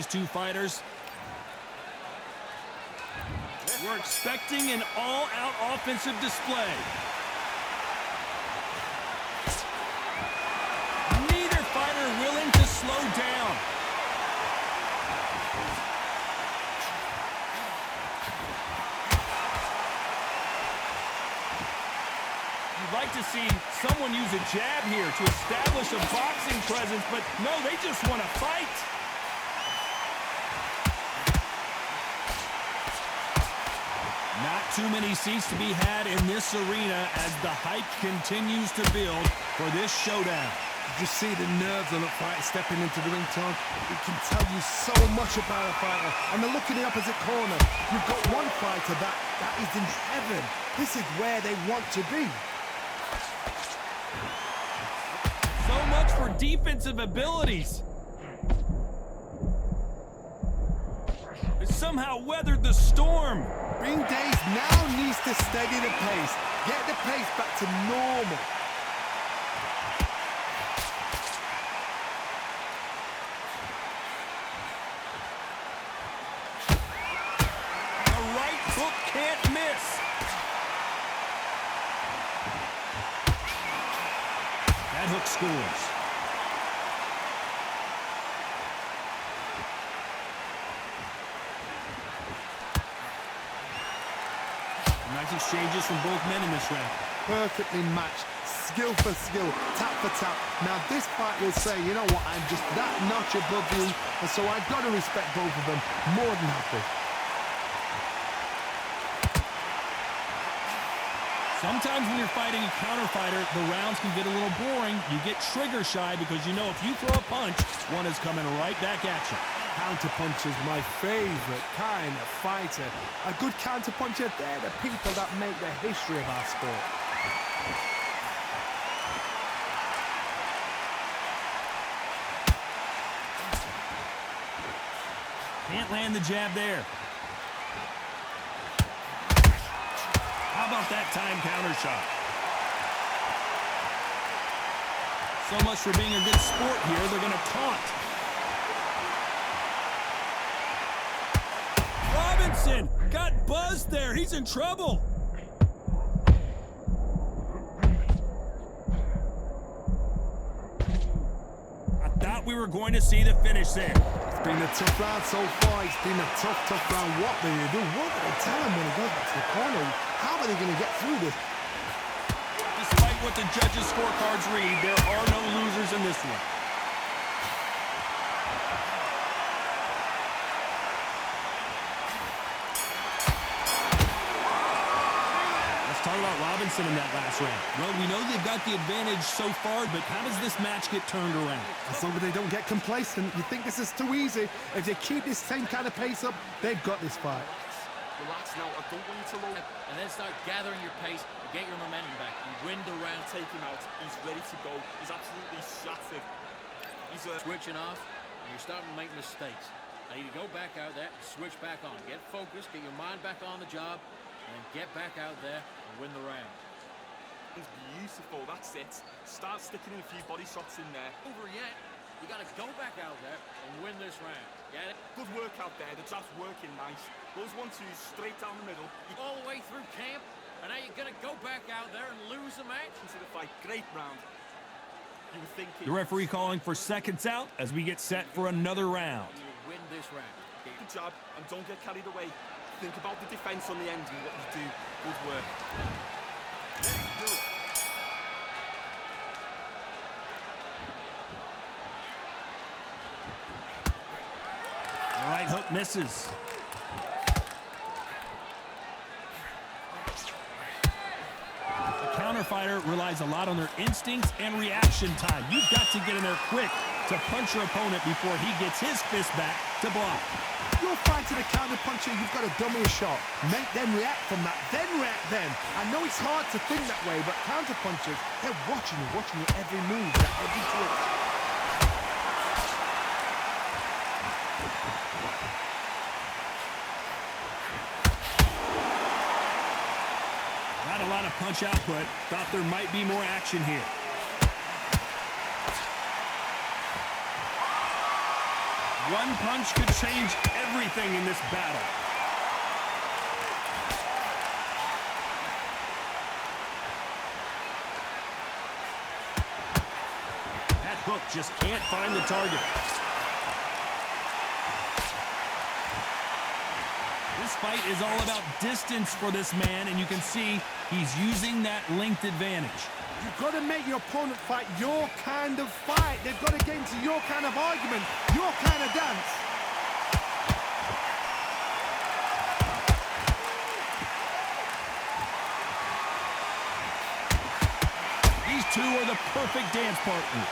These two fighters. We're expecting an all-out offensive display. Neither fighter willing to slow down. You'd like to see someone use a jab here to establish a boxing presence, but no, they just want to fight. Not too many seats to be had in this arena as the hype continues to build for this showdown. You just see the nerves on a fighter stepping into the ring, Tom. It can tell you so much about a fighter. And the look in the opposite corner. You've got one fighter that is in heaven. This is where they want to be. So much for defensive abilities. They somehow weathered the storm. Ring Days now needs to steady the pace. Get the pace back to normal. A right hook can't miss. That hook scores. Nice exchanges from both men in this round. Perfectly matched, skill for skill, tap for tap. Now this fight will say, you know what, I'm just that notch above you, and so I've got to respect both of them more than happy. Sometimes when you're fighting a counter fighter, the rounds can get a little boring. You get trigger shy because you know if you throw a punch, one is coming right back at you. Counterpuncher's my favorite kind of fighter. A good counterpuncher, they're the people that make the history of our sport. Can't land the jab there. How about that time counter shot? So much for being a good sport here. They're going to taunt. Robinson got buzzed there. He's in trouble. I thought we were going to see the finish there. It's been a tough round so far. It's been a tough round. What do you do? What do they tell him when he goes back to the corner? How are they going to get through this? Despite what the judges' scorecards read, there are no losers in this one. Let's talk about Robinson in that last round. Well, we know they've got the advantage so far, but how does this match get turned around? As long as they don't get complacent, you think this is too easy. If they keep this same kind of pace up, they've got this fight. Relax now, I don't want you to load. And then start gathering your pace and get your momentum back. You win the round, take him out. He's ready to go. He's absolutely shattered. He's switching off, and you're starting to make mistakes. Now you go back out there, switch back on. Get focused, get your mind back on the job, and then get back out there and win the round. It's beautiful, that's it. Start sticking in a few body shots in there. Over yet. You got to go back out there and win this round. Get it? Good work out there, the jab's working nice. Those 1-2s straight down the middle. All the way through camp, and now you're going to go back out there and lose the match. Into the fight, great round. You were thinking... The referee calling for seconds out as we get set for another round. You win this round. Good jab, and don't get carried away. Think about the defense on the end and what you do. Good work. Let's do it. Right hook misses. The counter fighter relies a lot on their instincts and reaction time. You've got to get in there quick to punch your opponent before he gets his fist back to block. You're fighting a counterpuncher, you've got to dummy a shot. Make them react from that, then react then. I know it's hard to think that way, but counterpunchers, they're watching you every move, every twitch. Not a lot of punch output. Thought there might be more action here. One punch could change everything in this battle. That hook just can't find the target. This fight is all about distance for this man, and you can see he's using that length advantage. You've got to make your opponent fight your kind of fight. They've got to get into your kind of argument, your kind of dance. These two are the perfect dance partners.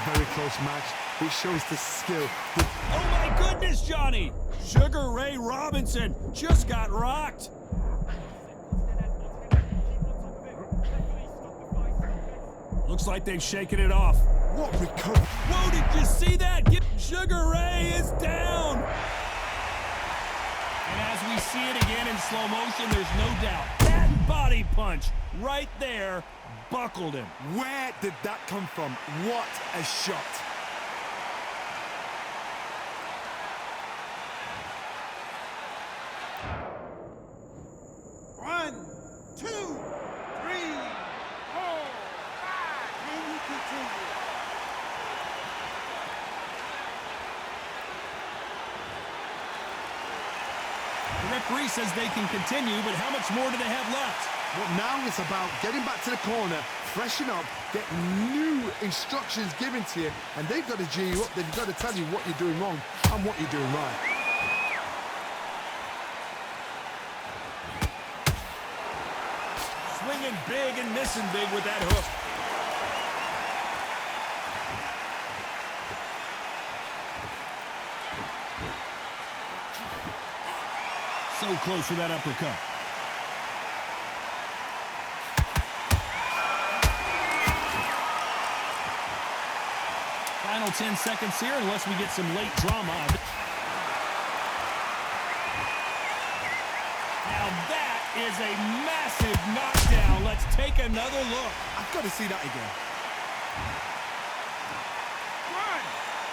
Very close match. It shows the skill. Oh my goodness, Johnny! Sugar Ray Robinson just got rocked. Looks like they've shaken it off. What recovery? Whoa, did you see that? Sugar Ray is down. And as we see it again in slow motion, there's no doubt. That body punch right there buckled him. Where did that come from? What a shot. One, two, three, four, five. Can you continue? The referee says they can continue, but how much more do they have left? But now it's about getting back to the corner, freshen up, get new instructions given to you, and they've got to G you up. They've got to tell you what you're doing wrong and what you're doing right. Swinging big and missing big with that hook. So close with that uppercut. Final 10 seconds here unless we get some late drama. Now that is a massive knockdown. Let's take another look. I've got to see that again. 1,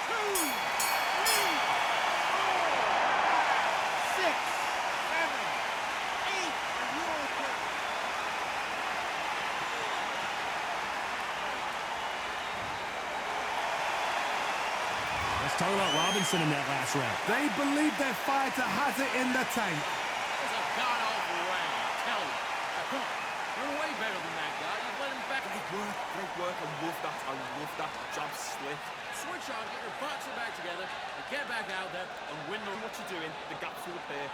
2, 3, 4, 5, 6, 7, 8, and you're okay. Let's talk about Robinson in that last round. They believe their fighter has it in the tank. It's a god-awful round, I tell you. Now, come on. You're way better than that guy. You let him back. Great work. I love that. I love that. Jab slip. Switch on, get your boxing back together, and get back out there and win the... What you're doing, the gaps will appear.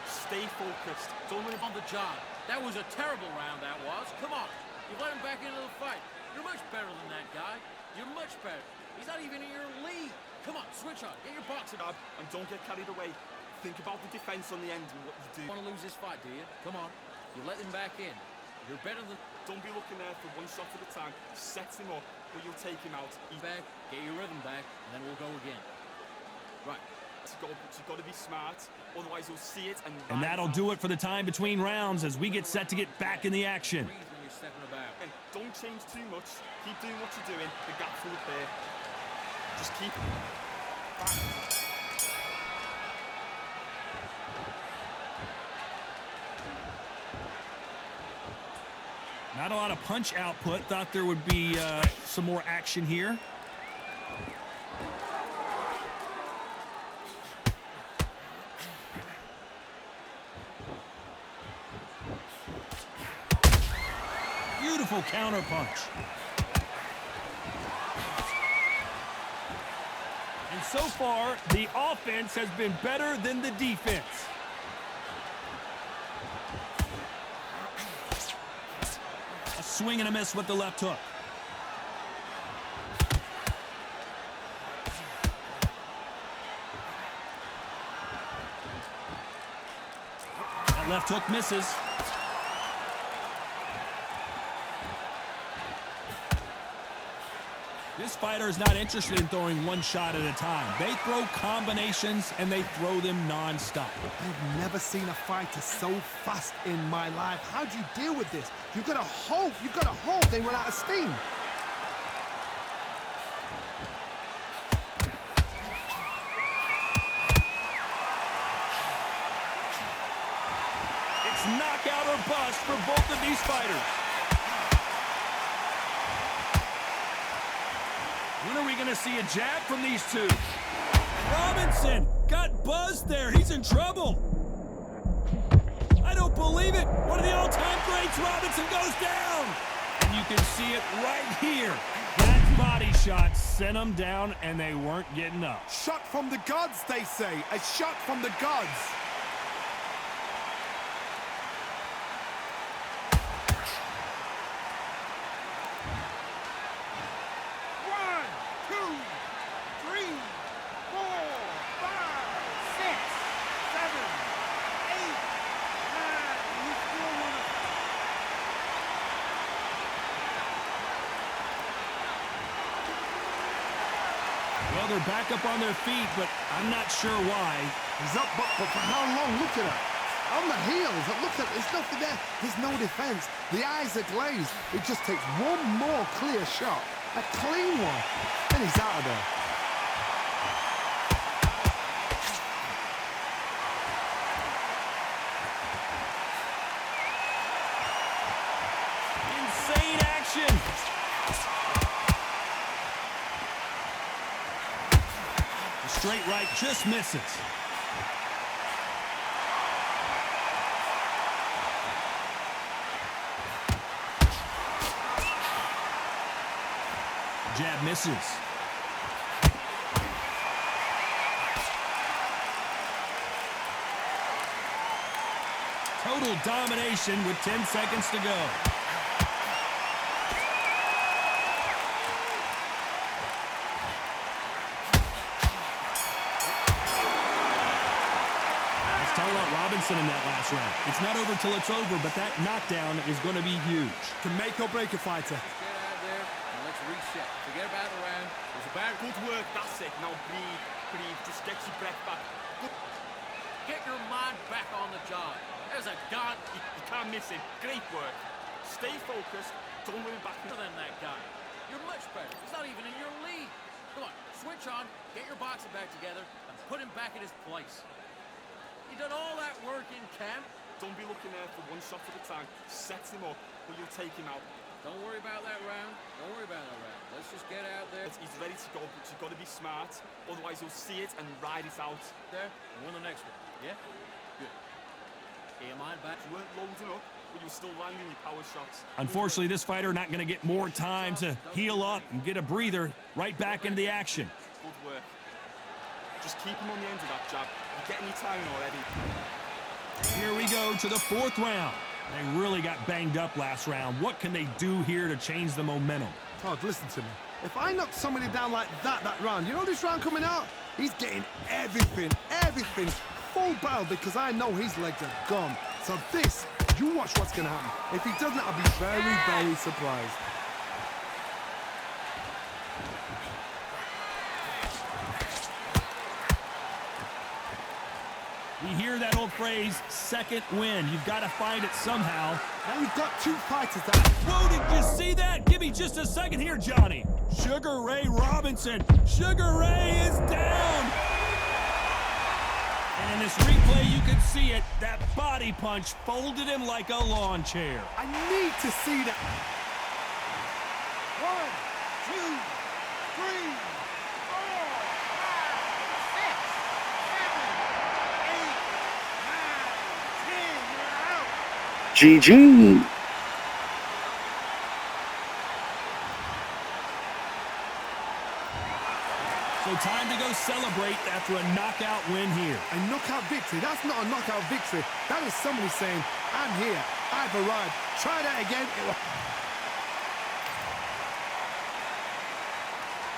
Stay focused. Don't let him on the job. That was a terrible round, that was. Come on. You let him back into the fight. You're much better than that guy. You're much better. He's not even in your league. Come on, switch on. Get your boxing jab and don't get carried away. Think about the defense on the end and what you do. You want to lose this fight, do you? Come on. You let him back in. You're better than... Don't be looking there for one shot at a time. Set him up, or you'll take him out. Back, get your rhythm back, and then we'll go again. Right. You've got to be smart, otherwise you'll see it and... And that'll do it for the time between rounds as we get set to get back in the action. Breathe when you're stepping about. And don't change too much. Keep doing what you're doing. The gaps will appear. Just keep... Not a lot of punch output. Thought there would be some more action here. Beautiful counter punch. And so far, the offense has been better than the defense. A swing and a miss with the left hook. That left hook misses. This fighter is not interested in throwing one shot at a time. They throw combinations, and they throw them non-stop. I've never seen a fighter so fast in my life. How do you deal with this? You've got to hope. You've got to hope they run out of steam. or bust for both of these fighters. When are we going to see a jab from these two? Robinson got buzzed there. He's in trouble. I don't believe it. One of the all-time greats, Robinson, goes down. And you can see it right here. That body shot sent them down, and they weren't getting up. Shot from the gods, they say. A shot from the gods. Well, they're back up on their feet, but I'm not sure why. He's up, but for how long? Look at it. On the heels, it looks like there's nothing there. There's no defense. The eyes are glazed. It just takes one more clear shot. A clean one. And he's out of there. Insane action. The straight right just misses. Jab misses. Total domination with 10 seconds to go. Let's talk about Robinson in that last round. It's not over till it's over, but that knockdown is going to be huge. Can make or break a fighter. Reset. Forget about the round. It's about Good work, that's it. Now breathe, just get your breath back. Good. get your mind back on the job. There's a gun. You can't miss it. Great work. Stay focused. Don't worry back. Better than that guy. You're much better. It's not even in your league. Come on, switch on, get your boxing back together, and put him back in his place. You done all that work in camp. Don't be looking there for one shot at a time. Set him up, but you'll take him out. Don't worry about that round. Don't worry about that round. Let's just get out there. He's ready to go, but you've got to be smart. Otherwise, you'll see it and ride it out. There, and win the next one. Yeah? Good. Get your mind back. You weren't loading up, but you were still landing your power shots. Unfortunately, this fighter not going to get more time to heal up and get a breather. Right back into the action. Good work. Just keep him on the end of that jab. You're getting your timing already. Here we go to the fourth round. They really got banged up last round. What can they do here to change the momentum? Todd, listen to me. If I knock somebody down like that round, you know this round coming out? He's getting everything, full barrel, because I know his legs are gone. So this, you watch what's going to happen. If he doesn't, I'll be very, very surprised. We hear that old phrase, second win. You've got to find it somehow. Now you've got two fighters that... Whoa, did you see that? Give me just a second here, Johnny. Sugar Ray Robinson. Sugar Ray is down. And in this replay, you can see it. That body punch folded him like a lawn chair. I need to see that. 1, 2, 3, 4, 5, 6, 7, 8, 9, 10. You're out. GG. So time to go celebrate after a knockout win here. A knockout victory? That's not a knockout victory. That is somebody saying, I'm here, I've arrived. Try that again.